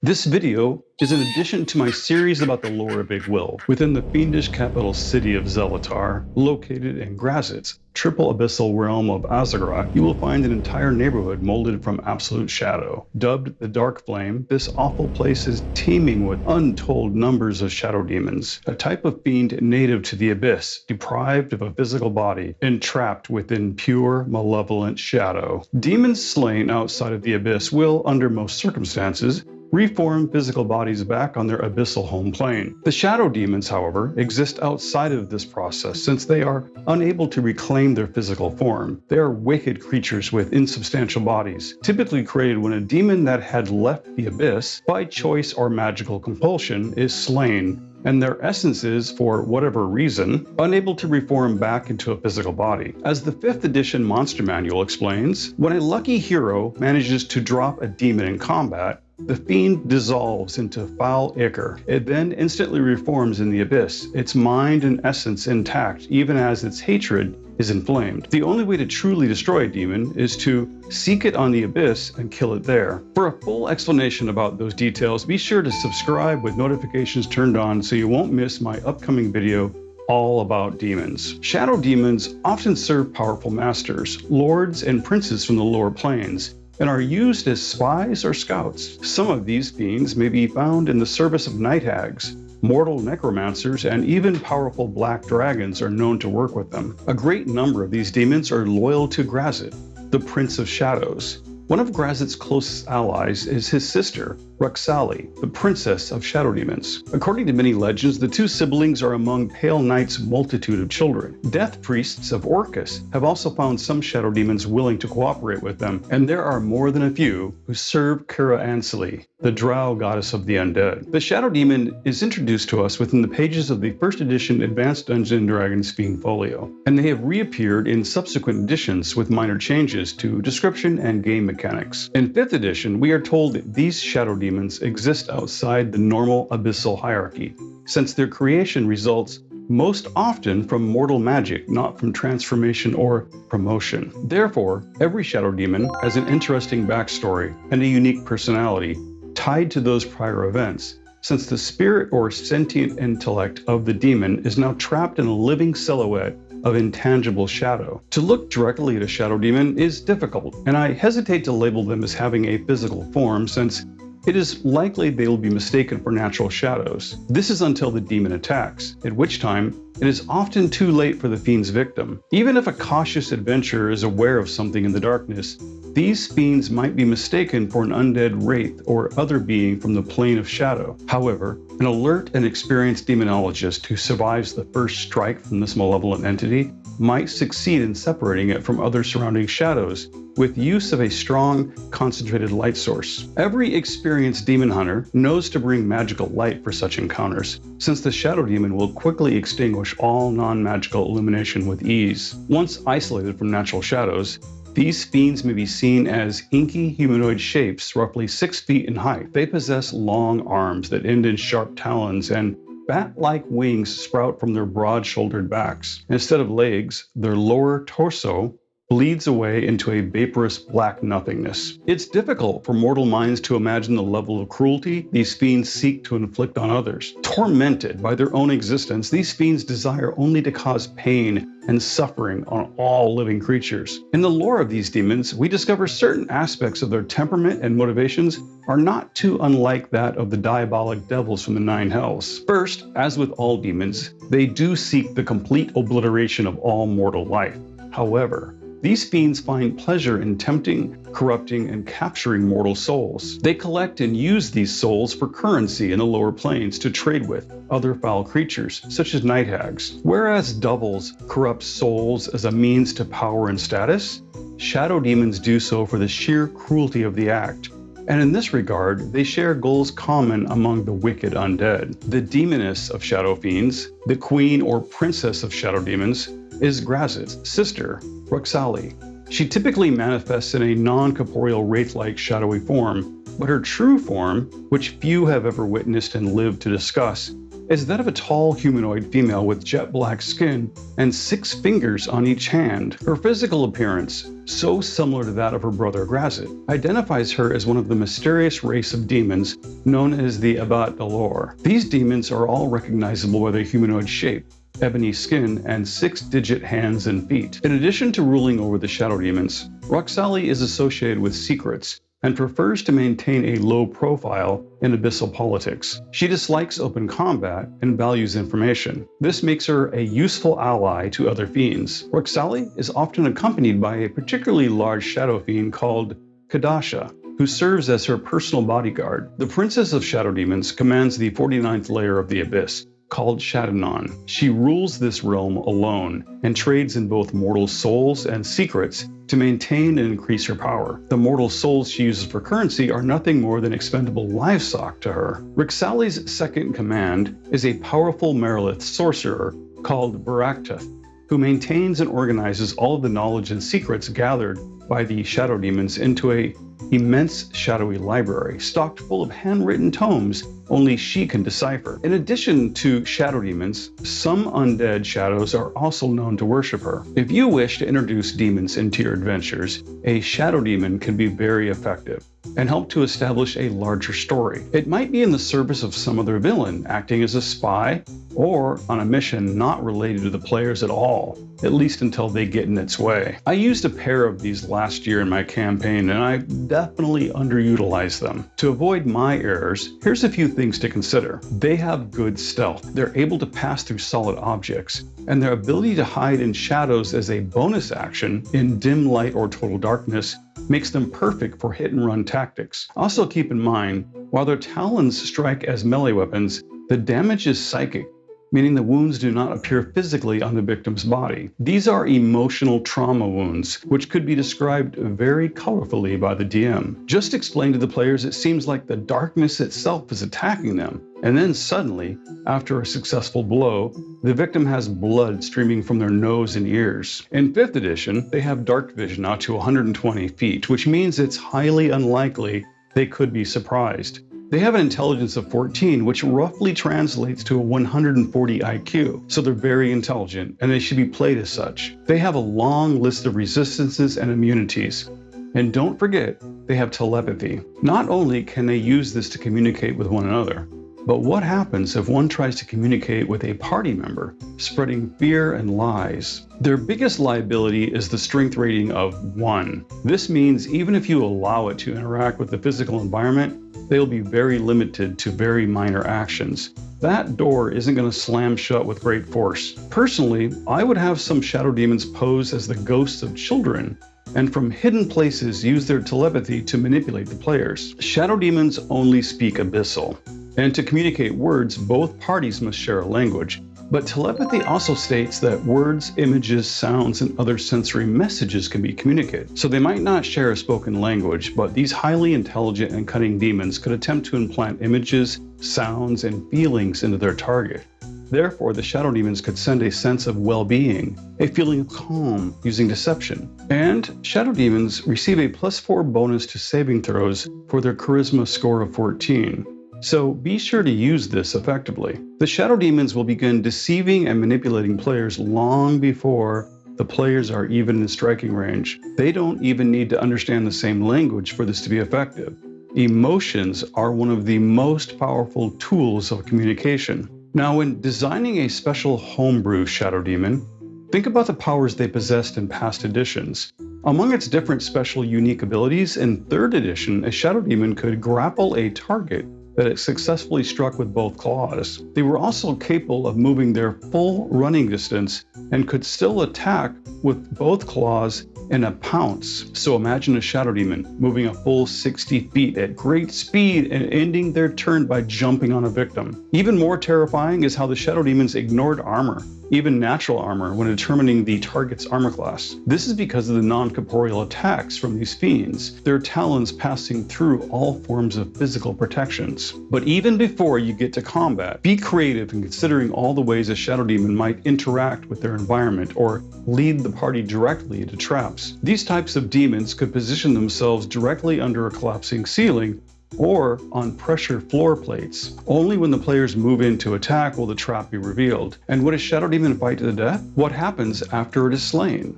This video is an addition to my series about the lore of Big Will within the fiendish capital city of Zelatar, located in Grazit's triple abyssal realm of Azagra. You will find an entire neighborhood molded from absolute shadow. Dubbed the Dark Flame, this awful place is teeming with untold numbers of shadow demons, a type of fiend native to the abyss, deprived of a physical body, entrapped within pure, malevolent shadow. Demons slain outside of the abyss will, under most circumstances, reform physical bodies back on their abyssal home plane. The shadow demons, however, exist outside of this process since they are unable to reclaim their physical form. They are wicked creatures with insubstantial bodies, typically created when a demon that had left the abyss by choice or magical compulsion is slain, and their essence is, for whatever reason, unable to reform back into a physical body. As the 5th edition Monster Manual explains, when a lucky hero manages to drop a demon in combat, the fiend dissolves into foul ichor. It then instantly reforms in the abyss, its mind and essence intact, even as its hatred is inflamed. The only way to truly destroy a demon is to seek it on the abyss and kill it there. For a full explanation about those details, be sure to subscribe with notifications turned on so you won't miss my upcoming video all about demons. Shadow demons often serve powerful masters, lords, and princes from the lower planes, and are used as spies or scouts. Some of these fiends may be found in the service of night hags. Mortal necromancers and even powerful black dragons are known to work with them. A great number of these demons are loyal to Grazit, the Prince of Shadows. One of Grazit's closest allies is his sister, Ruxali, the Princess of Shadow Demons. According to many legends, the two siblings are among Pale Knight's multitude of children. Death priests of Orcus have also found some shadow demons willing to cooperate with them, and there are more than a few who serve Kura Anseli, the drow goddess of the undead. The shadow demon is introduced to us within the pages of the 1st edition Advanced Dungeons & Dragons Fiend Folio, and they have reappeared in subsequent editions with minor changes to description and game mechanics. In 5th edition, we are told that these shadow demons exist outside the normal abyssal hierarchy, since their creation results most often from mortal magic, not from transformation or promotion. Therefore, every shadow demon has an interesting backstory and a unique personality tied to those prior events, since the spirit or sentient intellect of the demon is now trapped in a living silhouette of intangible shadow. To look directly at a shadow demon is difficult, and I hesitate to label them as having a physical form, since it is likely they will be mistaken for natural shadows. This is until the demon attacks, at which time it is often too late for the fiend's victim. Even if a cautious adventurer is aware of something in the darkness, these fiends might be mistaken for an undead wraith or other being from the plane of shadow. However, an alert and experienced demonologist who survives the first strike from this malevolent entity might succeed in separating it from other surrounding shadows with use of a strong, concentrated light source. Every experienced demon hunter knows to bring magical light for such encounters, since the shadow demon will quickly extinguish all non-magical illumination with ease. Once isolated from natural shadows, these fiends may be seen as inky humanoid shapes roughly 6 feet in height. They possess long arms that end in sharp talons, and bat-like wings sprout from their broad-shouldered backs. Instead of legs, their lower torso bleeds away into a vaporous black nothingness. It's difficult for mortal minds to imagine the level of cruelty these fiends seek to inflict on others. Tormented by their own existence, these fiends desire only to cause pain and suffering on all living creatures. In the lore of these demons, we discover certain aspects of their temperament and motivations are not too unlike that of the diabolic devils from the 9 hells. First, as with all demons, they do seek the complete obliteration of all mortal life. However, these fiends find pleasure in tempting, corrupting, and capturing mortal souls. They collect and use these souls for currency in the lower planes to trade with other foul creatures, such as night hags. Whereas devils corrupt souls as a means to power and status, shadow demons do so for the sheer cruelty of the act. And in this regard, they share goals common among the wicked undead. The demoness of shadow fiends, the queen or princess of shadow demons, is Grazit's sister, Ruxali. She typically manifests in a non-corporeal wraith-like shadowy form, but her true form, which few have ever witnessed and lived to discuss, is that of a tall humanoid female with jet black skin and 6 fingers on each hand. Her physical appearance, so similar to that of her brother Grazit, identifies her as one of the mysterious race of demons known as the abyssal. These demons are all recognizable by their humanoid shape, ebony skin, and 6-digit hands and feet. In addition to ruling over the shadow demons, Roxali is associated with secrets and prefers to maintain a low profile in abyssal politics. She dislikes open combat and values information. This makes her a useful ally to other fiends. Roxali is often accompanied by a particularly large shadow fiend called Kadasha, who serves as her personal bodyguard. The Princess of Shadow Demons commands the 49th layer of the Abyss, called Shadownon. She rules this realm alone and trades in both mortal souls and secrets to maintain and increase her power. The mortal souls she uses for currency are nothing more than expendable livestock to her. Roxali's second in command is a powerful Merilith sorcerer called Baraktath, who maintains and organizes all of the knowledge and secrets gathered by the shadow demons into an immense shadowy library, stocked full of handwritten tomes only she can decipher. In addition to shadow demons, some undead shadows are also known to worship her. If you wish to introduce demons into your adventures, a shadow demon can be very effective and help to establish a larger story. It might be in the service of some other villain, acting as a spy, or on a mission not related to the players at all, at least until they get in its way. I used a pair of these last year in my campaign, and I definitely underutilized them. To avoid my errors, here's a few things to consider. They have good stealth. They're able to pass through solid objects, and their ability to hide in shadows as a bonus action in dim light or total darkness makes them perfect for hit-and-run tactics. Also keep in mind, while their talons strike as melee weapons, the damage is psychic, meaning the wounds do not appear physically on the victim's body. These are emotional trauma wounds, which could be described very colorfully by the DM. Just explain to the players it seems like the darkness itself is attacking them, and then suddenly, after a successful blow, the victim has blood streaming from their nose and ears. In 5th edition, they have dark vision out to 120 feet, which means it's highly unlikely they could be surprised. They have an intelligence of 14, which roughly translates to a 140 IQ, so they're very intelligent, and they should be played as such. They have a long list of resistances and immunities. And don't forget, they have telepathy. Not only can they use this to communicate with one another, but what happens if one tries to communicate with a party member, spreading fear and lies? Their biggest liability is the strength rating of 1. This means even if you allow it to interact with the physical environment, they'll be very limited to very minor actions. That door isn't going to slam shut with great force. Personally, I would have some shadow demons pose as the ghosts of children, and from hidden places use their telepathy to manipulate the players. Shadow demons only speak abyssal, and to communicate words, both parties must share a language. But telepathy also states that words, images, sounds, and other sensory messages can be communicated. So they might not share a spoken language, but these highly intelligent and cunning demons could attempt to implant images, sounds, and feelings into their target. Therefore, the shadow demons could send a sense of well-being, a feeling of calm using deception. And shadow demons receive a +4 bonus to saving throws for their charisma score of 14. So be sure to use this effectively. The shadow demons will begin deceiving and manipulating players long before the players are even in striking range. They don't even need to understand the same language for this to be effective. Emotions are one of the most powerful tools of communication. Now, when designing a special homebrew shadow demon, think about the powers they possessed in past editions. Among its different special unique abilities, in 3rd edition, a shadow demon could grapple a target that it successfully struck with both claws. They were also capable of moving their full running distance and could still attack with both claws in a pounce. So imagine a shadow demon moving a full 60 feet at great speed and ending their turn by jumping on a victim. Even more terrifying is how the shadow demons ignored armor, even natural armor, when determining the target's armor class. This is because of the non-corporeal attacks from these fiends, their talons passing through all forms of physical protections. But even before you get to combat, be creative in considering all the ways a shadow demon might interact with their environment or lead the party directly into traps. These types of demons could position themselves directly under a collapsing ceiling or on pressure floor plates. Only when the players move in to attack will the trap be revealed. And would a shadow demon fight to the death? What happens after it is slain?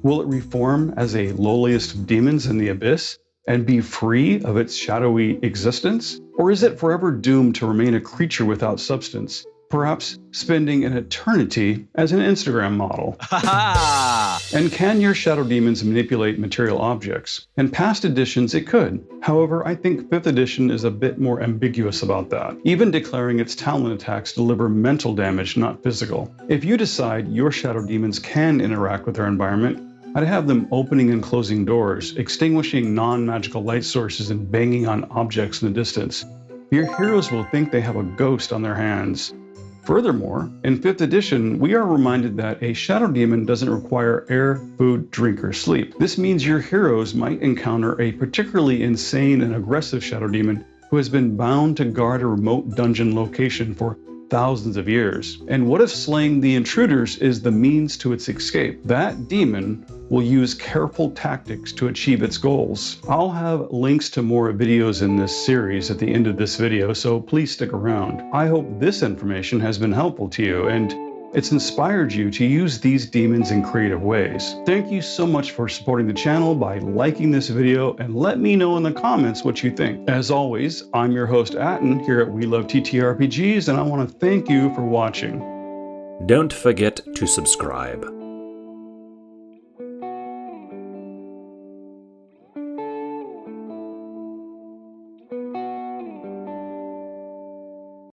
Will it reform as a lowliest of demons in the abyss and be free of its shadowy existence? Or is it forever doomed to remain a creature without substance, perhaps spending an eternity as an Instagram model? And can your shadow demons manipulate material objects? In past editions, it could. However, I think 5th edition is a bit more ambiguous about that, even declaring its talent attacks deliver mental damage, not physical. If you decide your shadow demons can interact with their environment, I'd have them opening and closing doors, extinguishing non-magical light sources, and banging on objects in the distance. Your heroes will think they have a ghost on their hands. Furthermore, in 5th edition, we are reminded that a shadow demon doesn't require air, food, drink, or sleep. This means your heroes might encounter a particularly insane and aggressive shadow demon who has been bound to guard a remote dungeon location for thousands of years. And what if slaying the intruders is the means to its escape? That demon will use careful tactics to achieve its goals. I'll have links to more videos in this series at the end of this video, so please stick around. I hope this information has been helpful to you and it's inspired you to use these demons in creative ways. Thank you so much for supporting the channel by liking this video and let me know in the comments what you think. As always, I'm your host Atten here at We Love TTRPGs, and I want to thank you for watching. Don't forget to subscribe.